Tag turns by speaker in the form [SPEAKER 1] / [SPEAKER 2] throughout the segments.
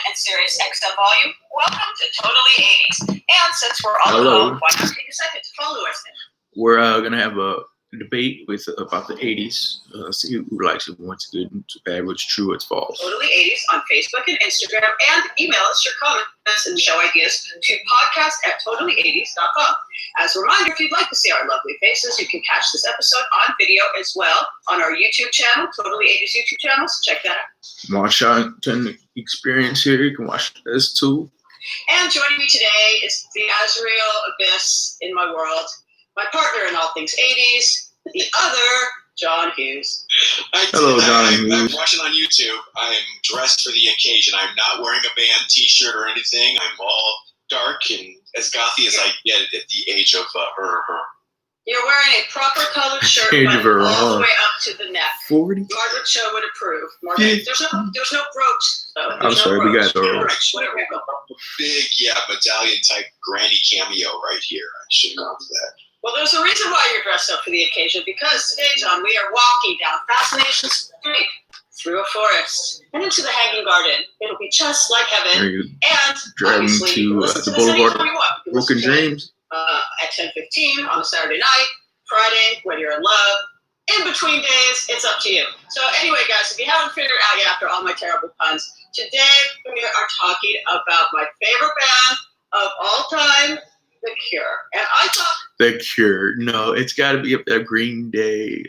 [SPEAKER 1] and Sirius XM volume. Welcome to Totally 80s. And since we're all alone, why not take a second to follow us?
[SPEAKER 2] We're gonna have a debate about the 80s. See who likes it, what's good, what's bad, what's true, what's false.
[SPEAKER 1] Totally 80s on Facebook and Instagram, and email us your comments and show ideas to podcast@totally80s.com. As a reminder, if you'd like to see our lovely faces, you can catch this episode on video as well on our YouTube channel, Totally 80s YouTube channel. So check that out.
[SPEAKER 2] Washington Experience here. You can watch this too.
[SPEAKER 1] And joining me today is the Azrael Abyss in my world, my partner in all things 80s, the other John Hughes.
[SPEAKER 2] Hello, John Hughes.
[SPEAKER 3] I'm watching on YouTube. I'm dressed for the occasion. I'm not wearing a band T-shirt or anything. I'm all dark and as gothy as I get at the age of her.
[SPEAKER 1] You're wearing a proper colored shirt, but all the way up to the neck.
[SPEAKER 2] 40?
[SPEAKER 1] Margaret Cho would approve. Margaret, there's no brooch, though.
[SPEAKER 2] I'm sorry, we got the
[SPEAKER 3] big, medallion type granny cameo right here. I should have gone for that.
[SPEAKER 1] Well, there's a reason why you're dressed up for the occasion, because today, John, we are walking down Fascination Street through a forest and into the Hanging Garden. It'll be just like heaven. And
[SPEAKER 2] driving to the Boulevard of Broken Dreams
[SPEAKER 1] at 10:15 on a Saturday night, Friday, when you're in love. In between days, it's up to you. So anyway, guys, if you haven't figured out yet after all my terrible puns, today we are talking about my favorite band of all time, The Cure. And I thought...
[SPEAKER 2] The Cure. No, it's got to be up there. Green Day,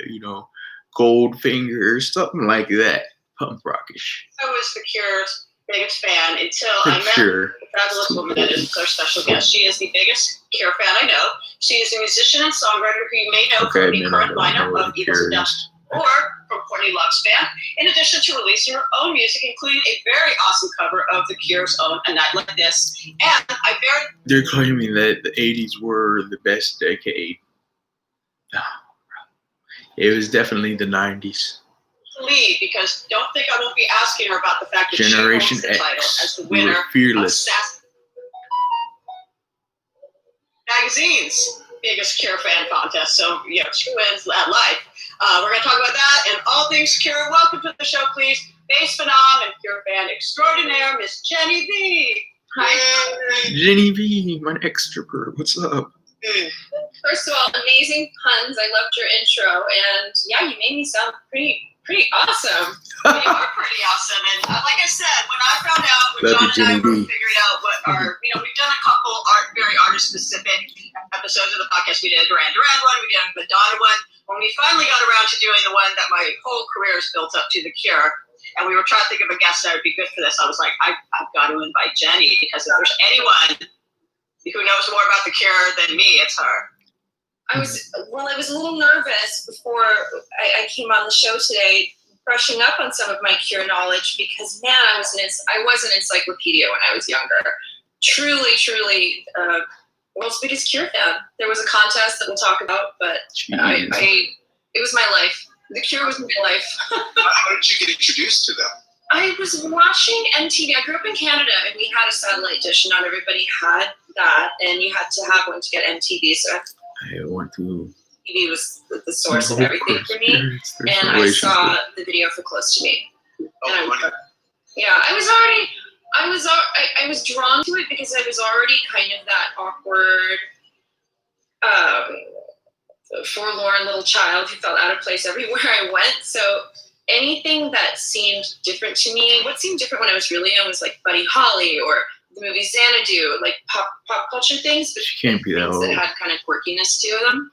[SPEAKER 2] Goldfinger, something like that. Punk rockish.
[SPEAKER 1] I was The Cure's biggest fan until I met the fabulous woman that is our special guest. She is the biggest Cure fan I know. She is a musician and songwriter who you may know from the current lineup of Eagles of Dust or from Courtney Love's band, in addition to releasing her own music, including a very awesome cover of The Cure's own A Night Like This. And
[SPEAKER 2] they're claiming that the 80s were the best decade. It was definitely the 90s.
[SPEAKER 1] Lead, because don't think I won't be asking her about the fact that
[SPEAKER 2] Generation
[SPEAKER 1] she holds the title
[SPEAKER 2] X.
[SPEAKER 1] as the winner
[SPEAKER 2] Fearless.
[SPEAKER 1] of Magazine's biggest Cure fan contest. So, she wins that life. We're going to talk about that and all things Cure. Welcome to the show, please. Bass phenom and Cure fan extraordinaire, Miss Jenny B.
[SPEAKER 4] Hi.
[SPEAKER 2] Jenny B, my extrovert. What's up?
[SPEAKER 4] First of all, amazing puns. I loved your intro. And yeah, you made me sound pretty awesome.
[SPEAKER 1] You are pretty awesome. And like I said, when I found out, when John and I were figuring out what our, we've done a couple very artist-specific episodes of the podcast. We did a Duran Duran one, we did a Madonna one. When we finally got around to doing the one that my whole career is built up to, The Cure, and we were trying to think of a guest that would be good for this, I was like, I've got to invite Jenny, because if there's anyone who knows more about The Cure than me, it's her.
[SPEAKER 4] I was a little nervous before I came on the show today, brushing up on some of my Cure knowledge, because man, I was an encyclopedia when I was younger. Truly, world's biggest Cure fan. There was a contest that we'll talk about, but it was my life. The Cure was my life.
[SPEAKER 3] How did you get introduced to them?
[SPEAKER 4] I was watching MTV. I grew up in Canada, and we had a satellite dish. Not everybody had that, and you had to have one to get MTV. So
[SPEAKER 2] I went to...
[SPEAKER 4] TV was the source of everything for me, and I saw the video for Close to Me. I was drawn to it because I was already kind of that awkward, forlorn little child who felt out of place everywhere I went. So anything that seemed different to me, what seemed different when I was really young was like Buddy Holly or the movie Xanadu, like pop culture things, but
[SPEAKER 2] can't be that old.
[SPEAKER 4] That had kind of quirkiness to them.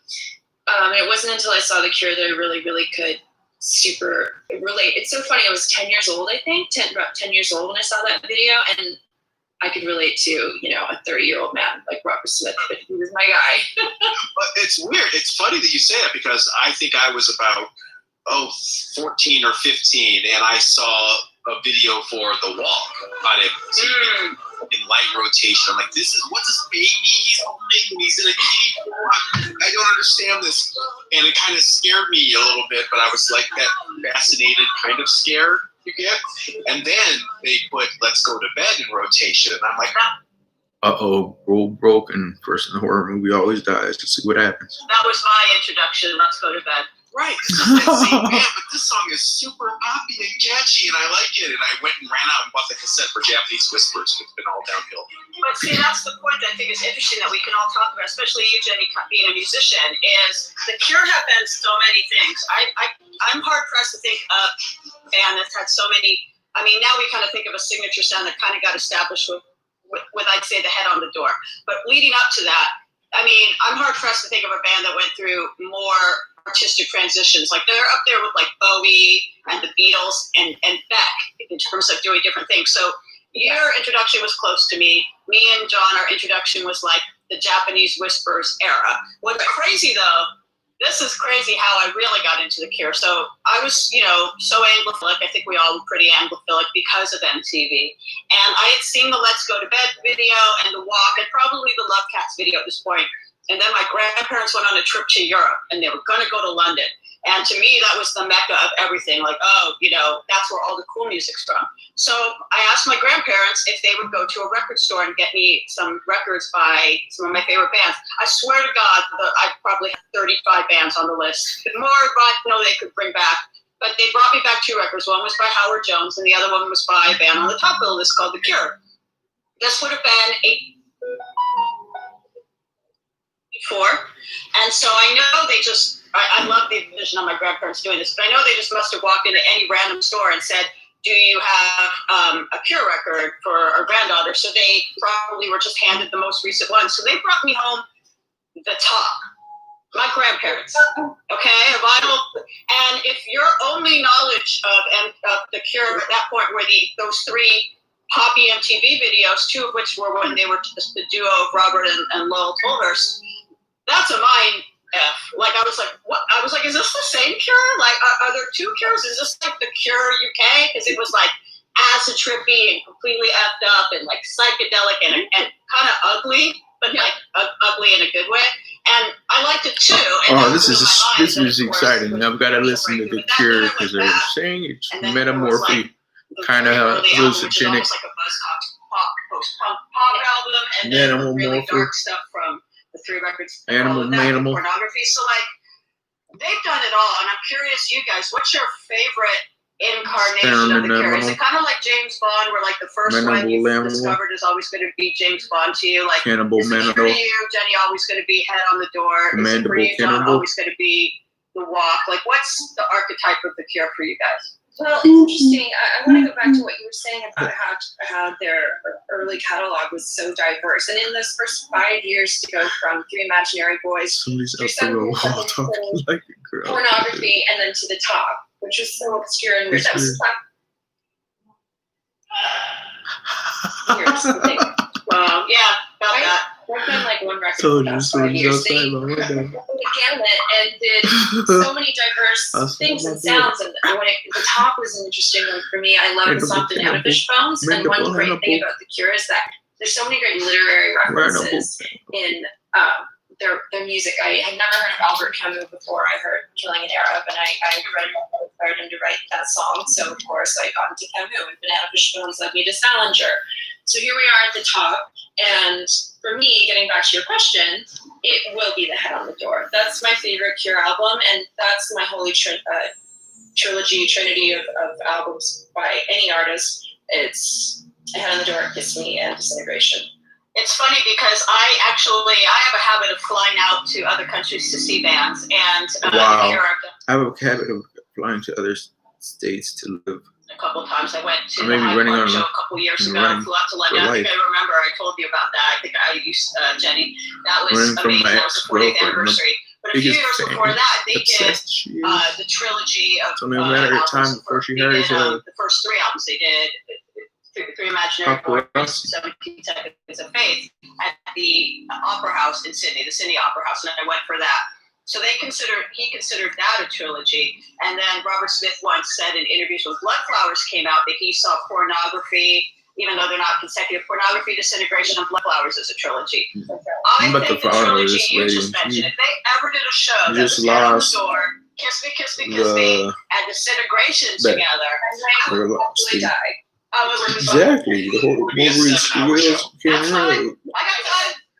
[SPEAKER 4] And it wasn't until I saw The Cure that I really could super relate. It's so funny. I was 10 years old, I think, about 10 years old when I saw that video, and I could relate to, a 30-year-old man like Robert Smith, but he was my guy.
[SPEAKER 3] But it's weird. It's funny that you say that, because I think I was about 14 or 15, and I saw a video for The Walk on it in light rotation. I'm like, what's this baby he's holding? He's in a kiddie. I don't understand this. And it kind of scared me a little bit, but I was like that fascinated kind of scared you get. And then they put Let's Go to Bed in rotation, and I'm like,
[SPEAKER 2] rule broken. Person in a horror movie always dies. Let's see what happens.
[SPEAKER 1] That was my introduction. Let's Go to Bed.
[SPEAKER 3] right, this is that same band, but this song is super poppy and catchy, and I like it. And I went and ran out and bought the cassette for Japanese Whispers, and it's been all downhill.
[SPEAKER 1] But see, that's the point that I think is interesting that we can all talk about, especially you, Jenny, being a musician, is the Cure have been so many things. I'm hard-pressed to think of a band that's had so many. I mean, now we kind of think of a signature sound that kind of got established with I'd say, the head on the door. But leading up to that, I mean, I'm hard-pressed to think of a band that went through more artistic transitions. Like, they're up there with, like, Bowie and the Beatles and Beck in terms of doing different things. So your introduction was close to me. Me and John, our introduction was, like, the Japanese Whispers era. What's crazy, though, this is crazy how I really got into the Cure. So I was, so Anglophilic. I think we all were pretty Anglophilic because of MTV. And I had seen the Let's Go to Bed video and the Walk and probably the Love Cats video at this point. And then my grandparents went on a trip to Europe and they were going to go to London. And to me, that was the mecca of everything. Like, that's where all the cool music's from. So I asked my grandparents if they would go to a record store and get me some records by some of my favorite bands. I swear to God, I probably had 35 bands on the list. More, but they could bring back. But they brought me back 2 records. One was by Howard Jones, and the other one was by a band on the top of the list called The Cure. This would have been 84. And so I know they just, I love the vision of my grandparents doing this, but I know they just must have walked into any random store and said, do you have a Cure record for our granddaughter? So they probably were just handed the most recent one. So they brought me home the top. My grandparents, okay, a vinyl. And if your only knowledge of the Cure at that point were those 3 poppy MTV videos, 2 of which were when they were just the duo of Robert and Lowell Tolhurst, that's a mind F. Like, I was like, what? I was like, is this the same Cure? Like, are there 2 Cures? Is this like the Cure UK? Because it was like acid trippy and completely effed up and like psychedelic and kind of ugly, but like ugly in a good way. And I liked it too. And
[SPEAKER 2] this is exciting. I've got to listen to The Cure because they're saying it's metamorphic, kind of hallucinogenic.
[SPEAKER 1] Like a Buzzcocks post-punk pop album, and then really dark stuff from the 3 records.
[SPEAKER 2] Animal.
[SPEAKER 1] Pornography. So, like, they've done it all. And I'm curious, you guys, what's your favorite incarnation of the Cure? Is it kind of like James Bond, where, like, the first one you've discovered is always going to be James Bond to you? Like, is it for you, Jenny, always going to be Head on the Door? Is it for you, John, always going to be The Walk? Like, what's the archetype of the Cure for you guys?
[SPEAKER 4] Well, it's interesting. I want to go back to what you were saying about how their early catalog was so diverse. And in those first 5 years to go from 3 Imaginary Boys through Pornography and then to the top, which was so obscure and weird. That was
[SPEAKER 1] Wow, yeah, about that.
[SPEAKER 4] I've done like one record for the past 5 years. They ran the gamut and did so many diverse things and sounds. And the top was an interesting one for me. I love the Soft and Out of Fishbones. And one great thing about the Cure is that there's so many great literary references in their music. I had never heard of Albert Camus before I heard Killing an Arab, and I inspired him to write that song. So of course I got into Camus, and Banana Fishbones led me to Salinger. So here we are at the top, and for me, getting back to your question, it will be The Head on the Door. That's my favorite Cure album, and that's my holy trinity of albums by any artist. It's A Head on the Door, Kiss Me, and Disintegration.
[SPEAKER 1] It's funny because I have a habit of flying out to other countries to see bands, and
[SPEAKER 2] wow. I have a habit of flying to other states to live.
[SPEAKER 1] A couple of times I went to the Hyde Park show a couple years ago. I flew out to London. I think I remember I told you about that. I think I used Jenny. That was amazing. That was the 40th anniversary. But a few years before that, they did the trilogy of
[SPEAKER 2] time before she heard
[SPEAKER 1] the first 3 albums. They did 3 Imaginary Boys, 17 Seconds of Faith at the Opera House in Sydney, the Sydney Opera House, and I went for that. So he considered that a trilogy. And then Robert Smith once said in interviews when Bloodflowers came out that he saw Pornography, even though they're not consecutive, Pornography, Disintegration, and Bloodflowers as a trilogy. I think the trilogy you just mentioned, if they ever did a show that was Head on the Door, Kiss Me, Kiss Me, Kiss Me, and Disintegration together, I would probably die.
[SPEAKER 2] Exactly. The whole
[SPEAKER 1] I got time.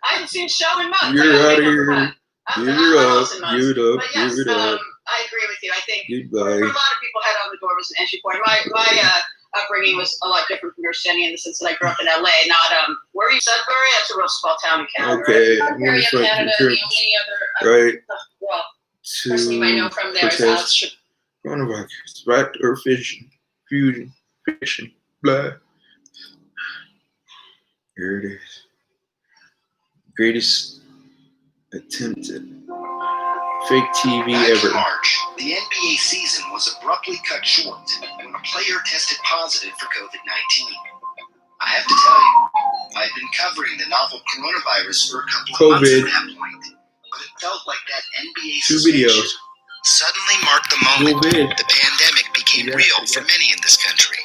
[SPEAKER 1] I haven't seen show in months.
[SPEAKER 2] You're out of here. Give it up.
[SPEAKER 1] I agree with you. I think
[SPEAKER 2] Goodbye.
[SPEAKER 1] for a lot of people, head on the door was an entry point. My upbringing was a lot different from your Jenny in the sense that I grew up in LA, not where are you, Sudbury? That's a real small town in Canada.
[SPEAKER 2] Okay.
[SPEAKER 1] Right?
[SPEAKER 4] Ontario, Canada, the only other
[SPEAKER 2] Right.
[SPEAKER 4] well, person you might know from there is Alex Ship.
[SPEAKER 2] Coronavirus, right? Or fission, fusion, fiction, blah. Here it is. Greatest attempted fake TV
[SPEAKER 5] Back
[SPEAKER 2] ever.
[SPEAKER 5] in March, the NBA season was abruptly cut short when a player tested positive for COVID-19. I have to tell you, I've been covering the novel coronavirus for a couple of months at that point, but it felt like that NBA
[SPEAKER 2] 2
[SPEAKER 5] suspension
[SPEAKER 2] videos.
[SPEAKER 5] suddenly marked the moment the pandemic became real for many in this country.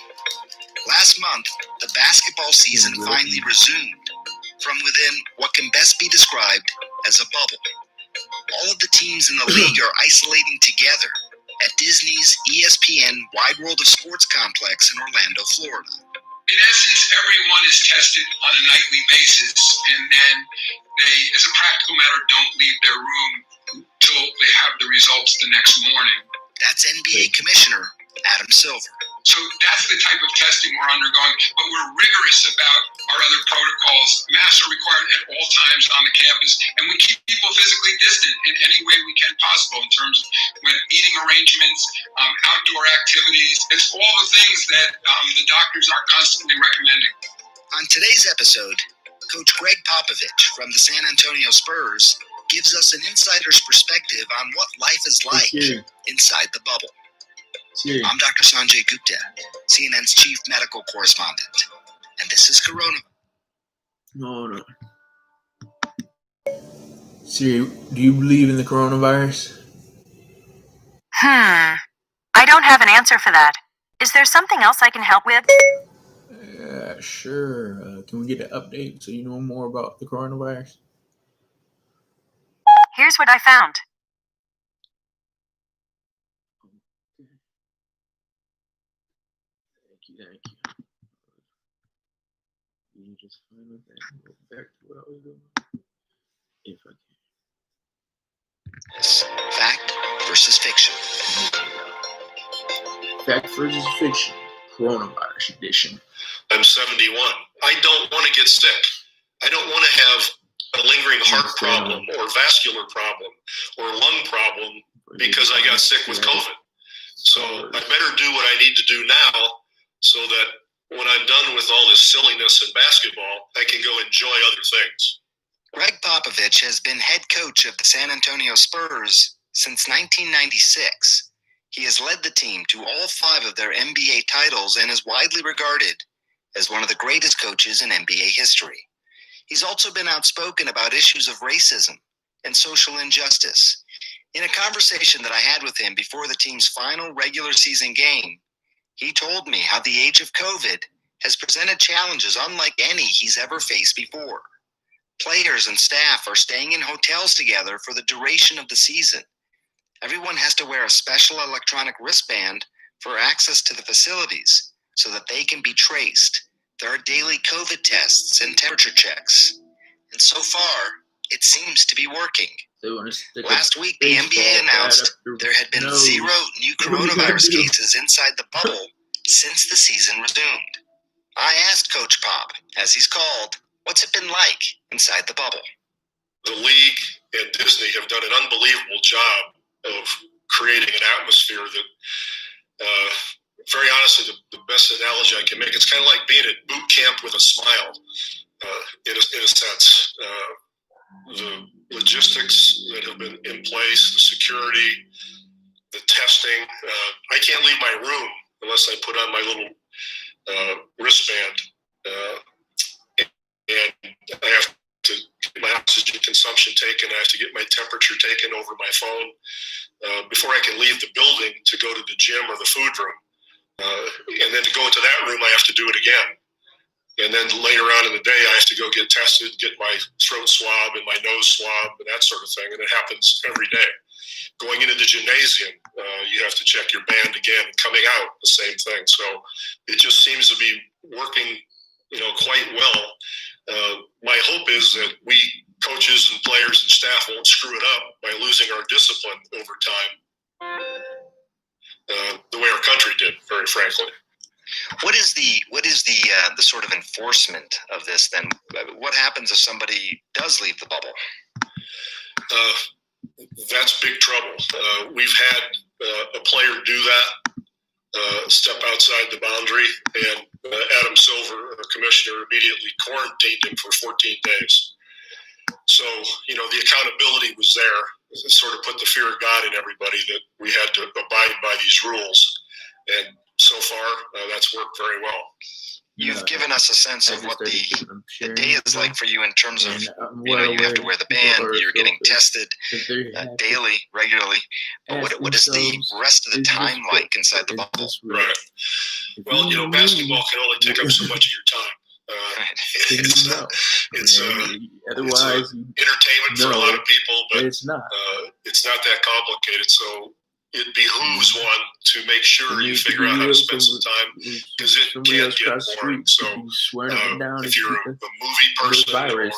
[SPEAKER 5] Last month, the basketball season finally resumed from within what can best be described as a bubble. All of the teams in the league are isolating together at Disney's ESPN Wide World of Sports complex in Orlando, Florida.
[SPEAKER 6] In essence, everyone is tested on a nightly basis, and then they, as a practical matter, don't leave their room until they have the results the next morning.
[SPEAKER 5] That's NBA Commissioner Adam Silver.
[SPEAKER 6] So that's the type of testing we're undergoing, but we're rigorous about our other protocols. Masks are required at all times on the campus, and we keep people physically distant in any way we can possible in terms of when eating arrangements, outdoor activities. It's all the things that the doctors are constantly recommending.
[SPEAKER 5] On today's episode, Coach Greg Popovich from the San Antonio Spurs gives us an insider's perspective on what life is like inside the bubble. I'm Dr. Sanjay Gupta, CNN's chief medical correspondent, and this is Corona.
[SPEAKER 2] No. Siri, do you believe in the coronavirus?
[SPEAKER 7] I don't have an answer for that. Is there something else I can help with?
[SPEAKER 2] Yeah, sure. Can we get an update so you know more about the coronavirus?
[SPEAKER 7] Here's what I found.
[SPEAKER 2] Thank you. Can you just find with that and go back to what I was doing? If I can.
[SPEAKER 5] Fact versus fiction.
[SPEAKER 2] Fact versus fiction. Coronavirus edition.
[SPEAKER 8] I'm 71. I don't want to get sick. I don't want to have a lingering heart problem or vascular problem or lung problem because I got sick with COVID. So I better do what I need to do now so that when I'm done with all this silliness in basketball, I can go enjoy other things.
[SPEAKER 5] Greg Popovich has been head coach of the San Antonio Spurs since 1996. He has led the team to all 5 of their NBA titles and is widely regarded as one of the greatest coaches in NBA history. He's also been outspoken about issues of racism and social injustice. In a conversation that I had with him before the team's final regular season game, he told me how the age of COVID has presented challenges unlike any he's ever faced before. Players and staff are staying in hotels together for the duration of the season. Everyone has to wear a special electronic wristband for access to the facilities so that they can be traced. There are daily COVID tests and temperature checks. And so far, it seems to be working. Last week, the NBA announced there had been 0 new coronavirus cases inside the bubble since the season resumed. I asked Coach Pop, as he's called, what's it been like inside the bubble?
[SPEAKER 8] The league and Disney have done an unbelievable job of creating an atmosphere that, very honestly, the best analogy I can make, it's kind of like being at boot camp with a smile, in a sense. The logistics that have been in place, the security, the testing. I can't leave my room unless I put on my little wristband, and I have to get my oxygen consumption taken. I have to get my temperature taken over my phone before I can leave the building to go to the gym or the food room. And then to go into that room, I have to do it again. And then later on in the day, I have to go get tested, get my throat swab and my nose swab and that sort of thing. And it happens every day. Going into the gymnasium, you have to check your band again. Coming out, the same thing. So it just seems to be working, quite well. My hope is that we coaches and players and staff won't screw it up by losing our discipline over time. the way our country did, very frankly.
[SPEAKER 5] What is the sort of enforcement of this then? What happens if somebody does leave the bubble?
[SPEAKER 8] That's big trouble. We've had a player do that, step outside the boundary, and Adam Silver, the commissioner, immediately quarantined him for 14 days. So, the accountability was there. It sort of put the fear of God in everybody that we had to abide by these rules. And so far, that's worked very well.
[SPEAKER 5] You've given us a sense of what the day is like for you in terms of, you have to wear the band, you're getting tested daily, regularly. But what is the rest of the time like inside the bubble?
[SPEAKER 8] Right. Well, basketball can only take up so much of your time. It's
[SPEAKER 2] otherwise
[SPEAKER 8] entertainment for a lot of people, but
[SPEAKER 2] it's not
[SPEAKER 8] that complicated. So it behooves one to make sure you figure out how to spend some time, because it can get boring. So if you're a movie person or you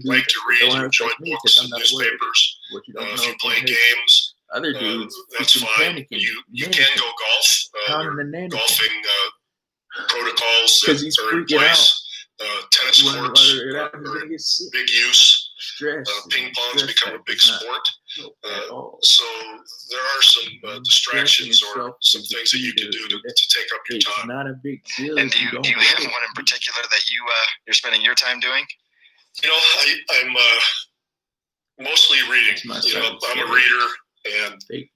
[SPEAKER 8] like to read, you enjoy books and newspapers, if you play games,
[SPEAKER 2] other dudes,
[SPEAKER 8] that's fine. You can go golf. Golfing protocols that are in place. Tennis courts are in big use. Ping pong's become a big sport. So there are some distractions or some things that you can do to take up your time.
[SPEAKER 2] Not a big deal.
[SPEAKER 5] And do you have one in particular that you're spending your time doing?
[SPEAKER 8] I'm mostly reading. I'm a reader. And it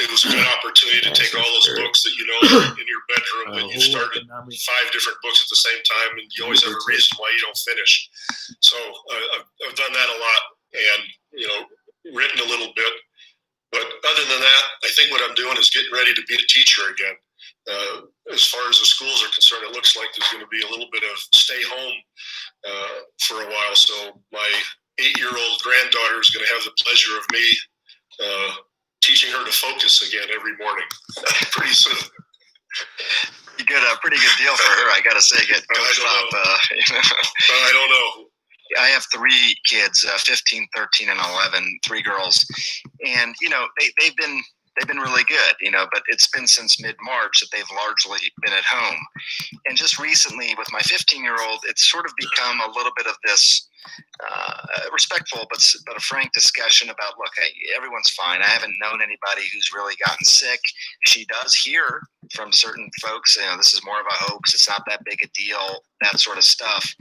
[SPEAKER 8] was a good opportunity to take all those books that in your bedroom, and you started 5 different books at the same time, and you always have a reason why you don't finish. So I've done that a lot, and written a little bit. But other than that, I think what I'm doing is getting ready to be a teacher again. As far as the schools are concerned, it looks like there's going to be a little bit of stay home for a while. So my 8-year-old granddaughter is going to have the pleasure of me teaching her to focus again every morning pretty soon.
[SPEAKER 5] You get a pretty good deal for her, I gotta say.
[SPEAKER 8] I don't know.
[SPEAKER 5] I have 3 kids, 15, 13, and 11, 3 girls, and they've been really good, but it's been since mid-March that they've largely been at home. And just recently with my 15-year-old, it's sort of become a little bit of this respectful but a frank discussion about, look, everyone's fine. I haven't known anybody who's really gotten sick. She does hear from certain folks, this is more of a hoax. It's not that big a deal, that sort of stuff.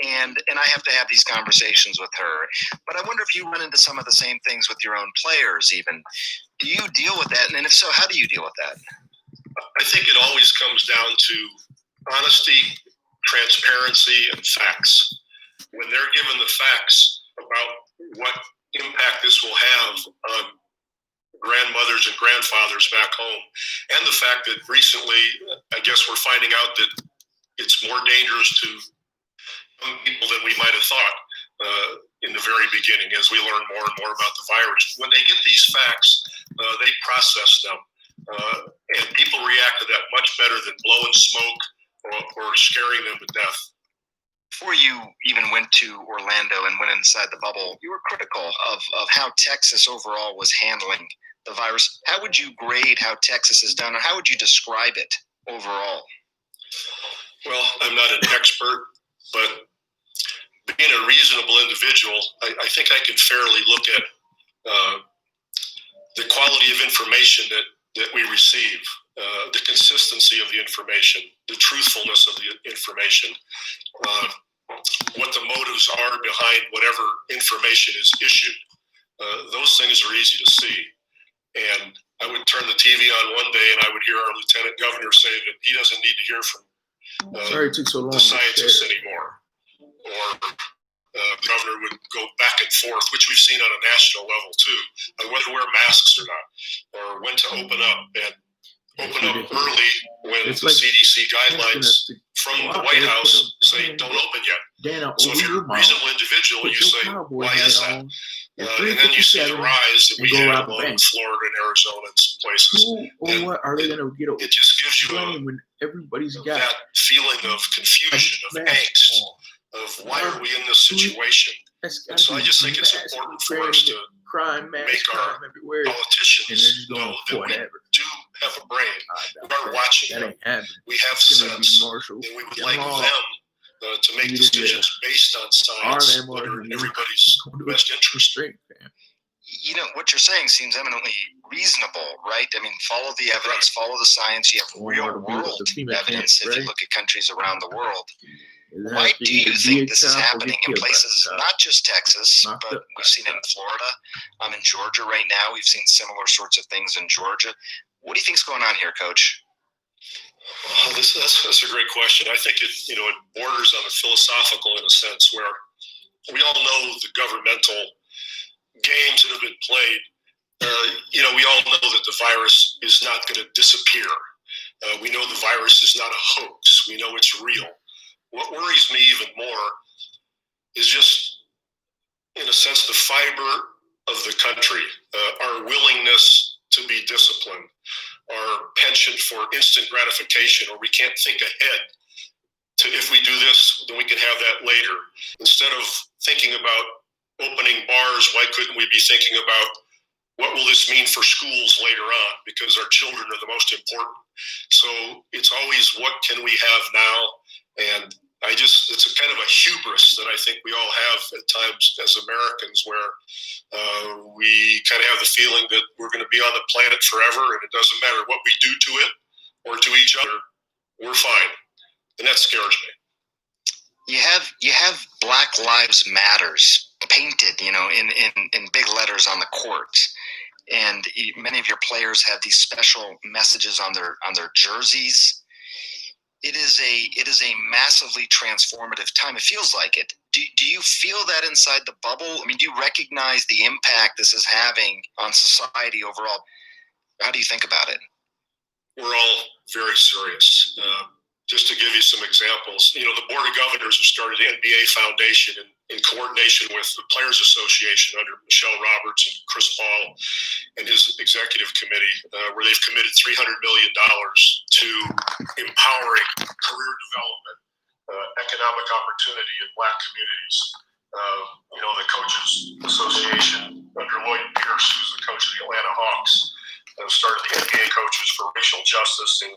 [SPEAKER 5] And I have to have these conversations with her. But I wonder if you run into some of the same things with your own players even. Do you deal with that? And if so, how do you deal with that?
[SPEAKER 8] I think it always comes down to honesty, transparency, and facts. When they're given the facts about what impact this will have on grandmothers and grandfathers back home, and the fact that recently, I guess we're finding out that it's more dangerous to young people than we might have thought in the very beginning as we learn more and more about the virus. When they get these facts, they process them. And people react to that much better than blowing smoke or scaring them to death.
[SPEAKER 5] Before you even went to Orlando and went inside the bubble, you were critical of how Texas overall was handling the virus. How would you grade how Texas has done, or how would you describe it overall?
[SPEAKER 8] Well, I'm not an expert, but being a reasonable individual, I think I can fairly look at the quality of information that we receive, the consistency of the information, the truthfulness of the information, what the motives are behind whatever information is issued. Those things are easy to see. And I would turn the TV on one day and I would hear our lieutenant governor say that he doesn't need to hear from
[SPEAKER 2] Sorry it took so long
[SPEAKER 8] the scientists anymore. Or the governor would go back and forth, which we've seen on a national level too, on whether to wear masks or not, or when to open up, and open up early when the CDC guidelines from the White House say don't open yet. So if you're a reasonable individual, you say, why is that? And then you see the rise that we have along in Florida and Arizona and some places.
[SPEAKER 2] Or what are they going to get?
[SPEAKER 8] It just gives you
[SPEAKER 2] when everybody's got
[SPEAKER 8] that feeling of confusion, of angst. of why are we in this situation. And so I just think it's important for us to make our politicians know that we do have a brain. We are watching them. We have sense, and we would like them to make decisions based on science that are in everybody's best interest.
[SPEAKER 5] You know, what you're saying seems eminently reasonable, right? I mean, follow the evidence, follow the science. You have real world evidence if you look at countries around the world. Why do you think this is happening in places, not just Texas, but we've seen it in Florida? I'm in Georgia right now. We've seen similar sorts of things in Georgia. What do you think's going on here, Coach?
[SPEAKER 8] Well, that's a great question. I think it borders on the philosophical in a sense, where we all know the governmental games that have been played. We all know that the virus is not going to disappear. We know the virus is not a hoax. We know it's real. What worries me even more is just, in a sense, the fiber of the country, our willingness to be disciplined, our penchant for instant gratification, or we can't think ahead to if we do this, then we can have that later. Instead of thinking about opening bars, why couldn't we be thinking about what will this mean for schools later on? Because our children are the most important. So it's always what can we have now? And it's a kind of a hubris that I think we all have at times as Americans, where we kind of have the feeling that we're going to be on the planet forever, and it doesn't matter what we do to it or to each other, we're fine. And that scares me.
[SPEAKER 5] You have Black Lives Matters painted, in big letters on the court, and many of your players have these special messages on their jerseys. It is a massively transformative time. It feels like it. Do you feel that inside the bubble? I mean, do you recognize the impact this is having on society overall? How do you think about it?
[SPEAKER 8] We're all very serious. Just to give you some examples, the Board of Governors have started the NBA Foundation in coordination with the Players Association under Michelle Roberts and Chris Paul and his executive committee, where they've committed $300 million to empowering career development, economic opportunity in Black communities. The Coaches Association under Lloyd Pierce, who's the coach of the Atlanta Hawks, started the NBA Coaches for Racial Justice in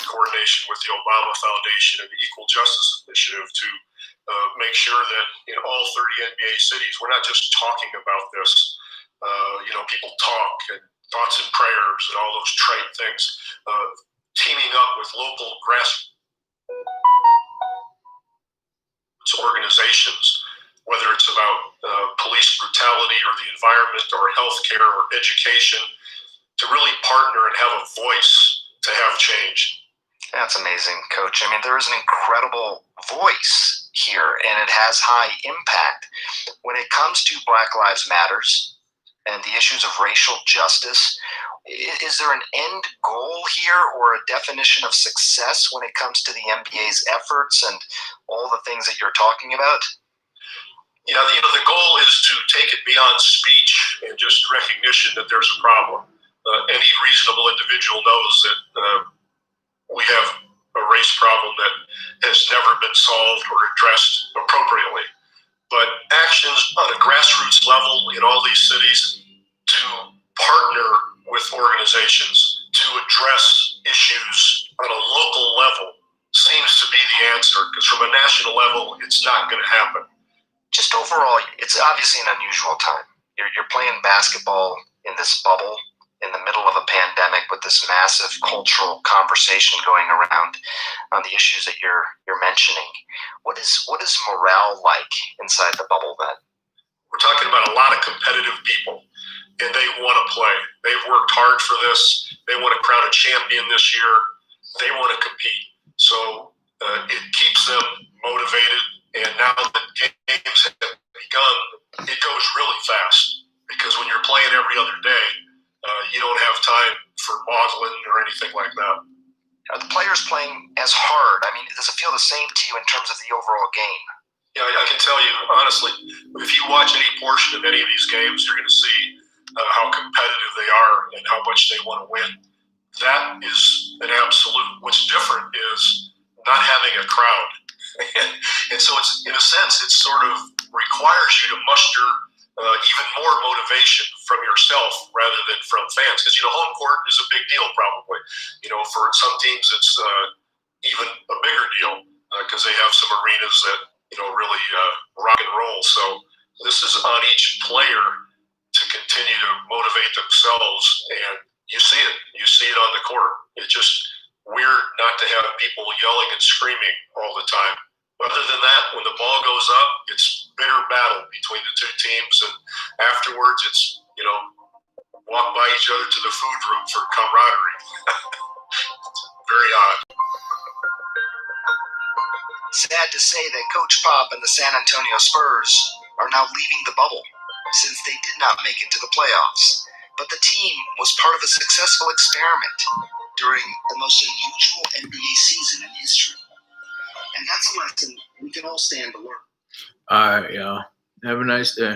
[SPEAKER 8] coordination with the Obama Foundation and the Equal Justice Initiative to make sure that in all 30 NBA cities, we're not just talking about this. People talk and thoughts and prayers and all those trite things. Teaming up with local grassroots organizations, whether it's about police brutality or the environment or healthcare or education, to really partner and have a voice to have change.
[SPEAKER 5] That's amazing, Coach. I mean, there is an incredible voice here, and it has high impact. When it comes to Black Lives Matters and the issues of racial justice, is there an end goal here or a definition of success when it comes to the NBA's efforts and all the things that you're talking about?
[SPEAKER 8] The goal is to take it beyond speech and just recognition that there's a problem. Any reasonable individual knows that we have a race problem that has never been solved or addressed appropriately. But actions on a grassroots level in all these cities to partner with organizations to address issues on a local level seems to be the answer, because from a national level, it's not going to happen.
[SPEAKER 5] Just overall, it's obviously an unusual time. You're playing basketball in this bubble, in the middle of a pandemic, with this massive cultural conversation going around on the issues that you're mentioning. What is morale like inside the bubble then?
[SPEAKER 8] We're talking about a lot of competitive people, and they want to play. They've worked hard for this. They want to crown a champion this year. They want to compete. So it keeps them motivated. And now that games have begun, it goes really fast, because when you're playing every other day, you don't have time for maudlin or anything like that.
[SPEAKER 5] Are the players playing as hard? I mean, does it feel the same to you in terms of the overall game?
[SPEAKER 8] Yeah, I can tell you, honestly, if you watch any portion of any of these games, you're going to see how competitive they are and how much they want to win. That is an absolute. What's different is not having a crowd. And so it's, in a sense, it sort of requires you to muster even more motivation from yourself rather than from fans. Because, home court is a big deal probably. For some teams it's even a bigger deal because they have some arenas that, really rock and roll. So this is on each player to continue to motivate themselves, and you see it. You see it on the court. It's just weird not to have people yelling and screaming all the time. Other than that, when the ball goes up, it's bitter battle between the two teams, and afterwards it's, walk by each other to the food room for camaraderie. It's very odd.
[SPEAKER 5] Sad to say that Coach Pop and the San Antonio Spurs are now leaving the bubble since they did not make it to the playoffs. But the team was part of a successful experiment during the most unusual NBA season in history. And that's a lesson we can all stand to learn.
[SPEAKER 2] All right, y'all. Have a nice day.